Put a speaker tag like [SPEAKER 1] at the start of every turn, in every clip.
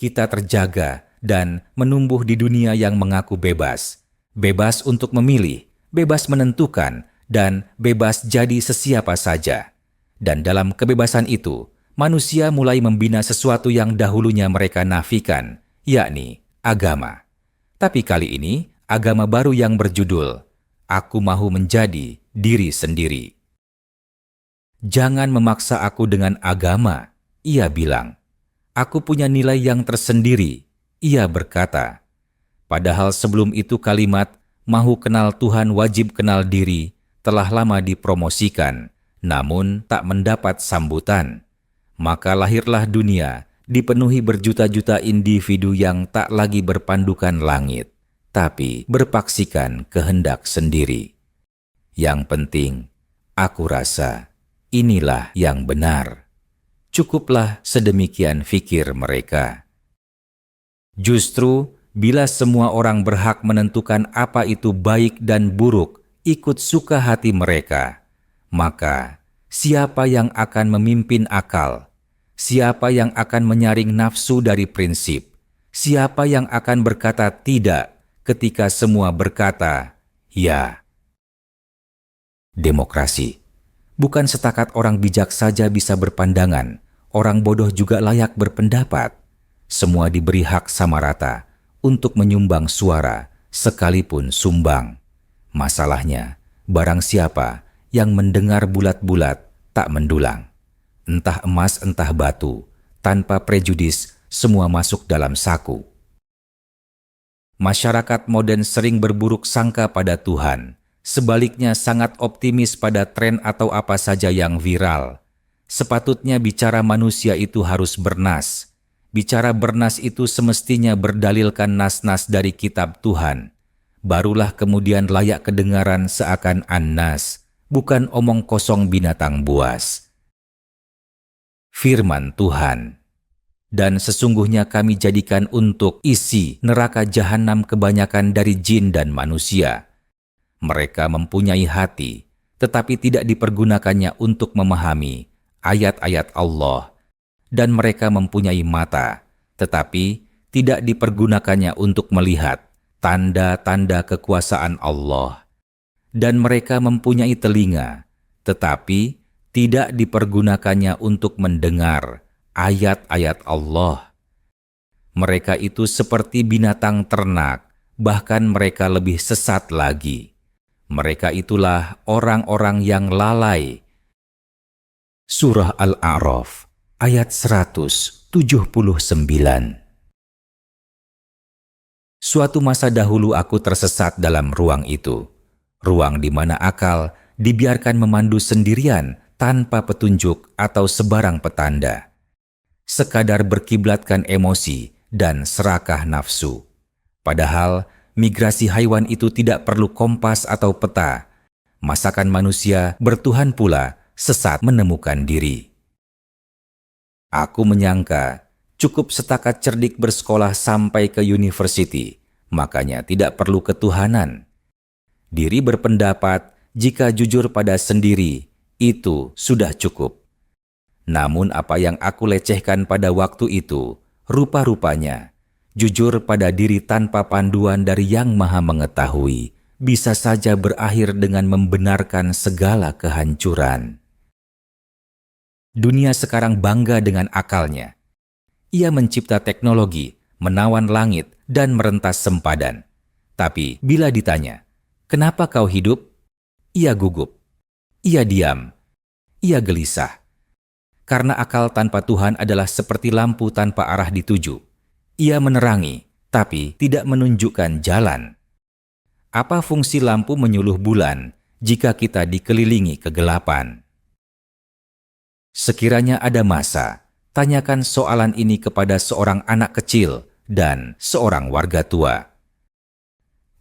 [SPEAKER 1] kita terjaga dan menumbuh di dunia yang mengaku bebas. Bebas untuk memilih, bebas menentukan, dan bebas jadi sesiapa saja. Dan dalam kebebasan itu, manusia mulai membina sesuatu yang dahulunya mereka nafikan, yakni agama. Tapi kali ini, agama baru yang berjudul, Aku Mahu Menjadi Diri Sendiri. Jangan memaksa aku dengan agama, ia bilang. Aku punya nilai yang tersendiri, ia berkata. Padahal sebelum itu kalimat, mahu kenal Tuhan wajib kenal diri, telah lama dipromosikan, namun tak mendapat sambutan. Maka lahirlah dunia, dipenuhi berjuta-juta individu yang tak lagi berpandukan langit, tapi berpaksikan kehendak sendiri. Yang penting, aku rasa inilah yang benar. Cukuplah sedemikian fikir mereka. Justru, bila semua orang berhak menentukan apa itu baik dan buruk ikut suka hati mereka, maka siapa yang akan memimpin akal? Siapa yang akan menyaring nafsu dari prinsip? Siapa yang akan berkata tidak ketika semua berkata ya? Demokrasi. Bukan setakat orang bijak saja bisa berpandangan, orang bodoh juga layak berpendapat. Semua diberi hak sama rata untuk menyumbang suara, sekalipun sumbang. Masalahnya, barang siapa yang mendengar bulat-bulat tak mendulang. Entah emas entah batu, tanpa prejudis semua masuk dalam saku. Masyarakat modern sering berburuk sangka pada Tuhan. Sebaliknya sangat optimis pada tren atau apa saja yang viral. Sepatutnya bicara manusia itu harus bernas. Bicara bernas itu semestinya berdalilkan nas-nas dari kitab Tuhan. Barulah kemudian layak kedengaran seakan an-nas, bukan omong kosong binatang buas. Firman Tuhan. Dan sesungguhnya kami jadikan untuk isi neraka jahanam kebanyakan dari jin dan manusia. Mereka mempunyai hati, tetapi tidak dipergunakannya untuk memahami ayat-ayat Allah. Dan mereka mempunyai mata, tetapi tidak dipergunakannya untuk melihat tanda-tanda kekuasaan Allah. Dan mereka mempunyai telinga, tetapi tidak dipergunakannya untuk mendengar ayat-ayat Allah. Mereka itu seperti binatang ternak, bahkan mereka lebih sesat lagi. Mereka itulah orang-orang yang lalai. Surah Al-A'raf, ayat 179. Suatu masa dahulu aku tersesat dalam ruang itu. Ruang di mana akal dibiarkan memandu sendirian tanpa petunjuk atau sebarang petanda. Sekadar berkiblatkan emosi dan serakah nafsu. Padahal migrasi haiwan itu tidak perlu kompas atau peta. Masakan manusia bertuhan pula sesat menemukan diri. Aku menyangka cukup setakat cerdik bersekolah sampai ke university, makanya tidak perlu ketuhanan. Diri berpendapat jika jujur pada sendiri, itu sudah cukup. Namun apa yang aku lecehkan pada waktu itu, rupa-rupanya jujur pada diri tanpa panduan dari Yang Maha Mengetahui bisa saja berakhir dengan membenarkan segala kehancuran. Dunia sekarang bangga dengan akalnya. Ia mencipta teknologi, menawan langit, dan merentas sempadan. Tapi bila ditanya, kenapa kau hidup? Ia gugup. Ia diam. Ia gelisah. Karena akal tanpa Tuhan adalah seperti lampu tanpa arah dituju. Ia menerangi, tapi tidak menunjukkan jalan. Apa fungsi lampu menyuluh bulan jika kita dikelilingi kegelapan? Sekiranya ada masa, tanyakan soalan ini kepada seorang anak kecil dan seorang warga tua.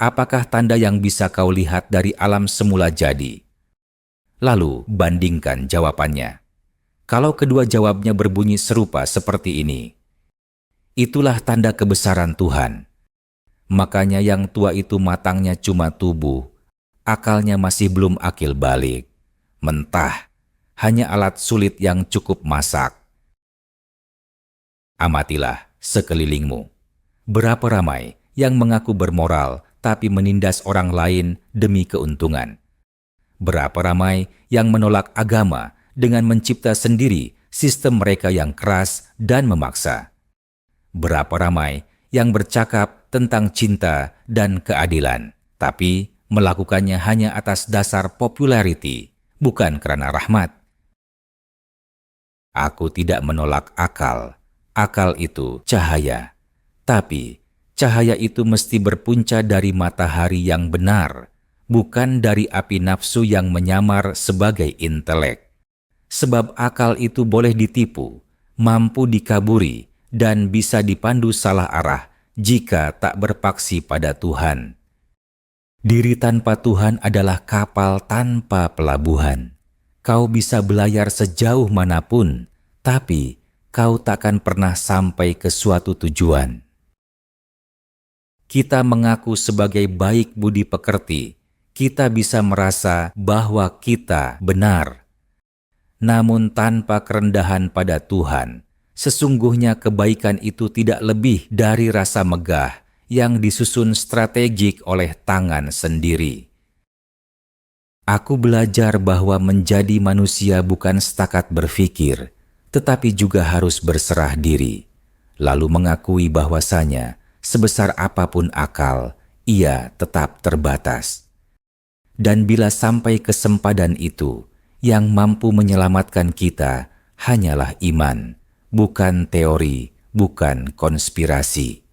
[SPEAKER 1] Apakah tanda yang bisa kau lihat dari alam semula jadi? Lalu bandingkan jawabannya. Kalau kedua jawabnya berbunyi serupa seperti ini, itulah tanda kebesaran Tuhan. Makanya yang tua itu matangnya cuma tubuh, akalnya masih belum akil balik. Mentah, hanya alat sulit yang cukup masak. Amatilah sekelilingmu. Berapa ramai yang mengaku bermoral tapi menindas orang lain demi keuntungan. Berapa ramai yang menolak agama dengan mencipta sendiri sistem mereka yang keras dan memaksa. Berapa ramai yang bercakap tentang cinta dan keadilan, tapi melakukannya hanya atas dasar popularity, bukan karena rahmat. Aku tidak menolak akal. Akal itu cahaya. Tapi cahaya itu mesti berpunca dari matahari yang benar, bukan dari api nafsu yang menyamar sebagai intelek. Sebab akal itu boleh ditipu, mampu dikaburi, dan bisa dipandu salah arah jika tak berpaksi pada Tuhan. Diri tanpa Tuhan adalah kapal tanpa pelabuhan. Kau bisa belayar sejauh manapun, tapi kau takkan pernah sampai ke suatu tujuan. Kita mengaku sebagai baik budi pekerti, kita bisa merasa bahwa kita benar. Namun tanpa kerendahan pada Tuhan, sesungguhnya kebaikan itu tidak lebih dari rasa megah yang disusun strategik oleh tangan sendiri. Aku belajar bahwa menjadi manusia bukan setakat berpikir, tetapi juga harus berserah diri, lalu mengakui bahwasanya sebesar apapun akal, ia tetap terbatas. Dan bila sampai ke sempadan itu, yang mampu menyelamatkan kita hanyalah iman, bukan teori, bukan konspirasi.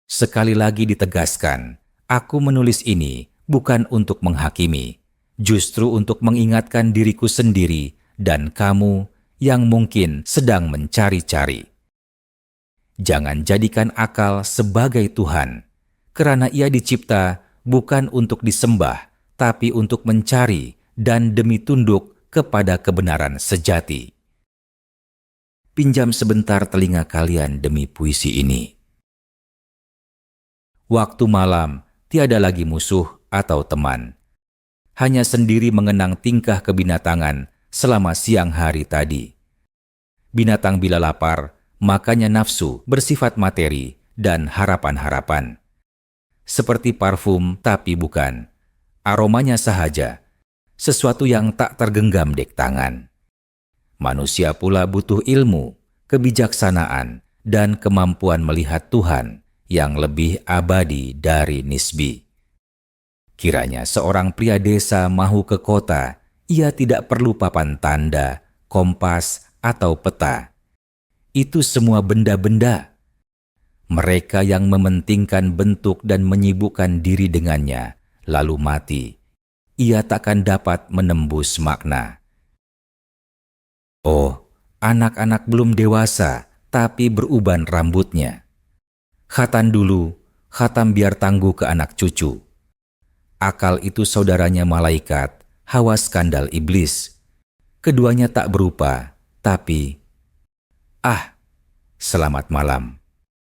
[SPEAKER 1] Sekali lagi ditegaskan, aku menulis ini bukan untuk menghakimi, justru untuk mengingatkan diriku sendiri dan kamu yang mungkin sedang mencari-cari. Jangan jadikan akal sebagai Tuhan, karena ia dicipta bukan untuk disembah, tapi untuk mencari dan demi tunduk kepada kebenaran sejati. Pinjam sebentar telinga kalian demi puisi ini. Waktu malam, tiada lagi musuh atau teman. Hanya sendiri mengenang tingkah kebinatangan selama siang hari tadi. Binatang bila lapar, makanya nafsu bersifat materi dan harapan-harapan. Seperti parfum tapi bukan. Aromanya sahaja, sesuatu yang tak tergenggam dek tangan. Manusia pula butuh ilmu, kebijaksanaan, dan kemampuan melihat Tuhan yang lebih abadi dari nisbi. Kiranya seorang pria desa mahu ke kota, ia tidak perlu papan tanda, kompas, atau peta. Itu semua benda-benda. Mereka yang mementingkan bentuk dan menyibukkan diri dengannya, lalu mati, ia takkan dapat menembus makna. Oh, anak-anak belum dewasa, tapi beruban rambutnya. Khatam dulu, khatam biar tangguh ke anak cucu. Akal itu saudaranya malaikat, hawa skandal iblis. Keduanya tak berupa, tapi selamat malam.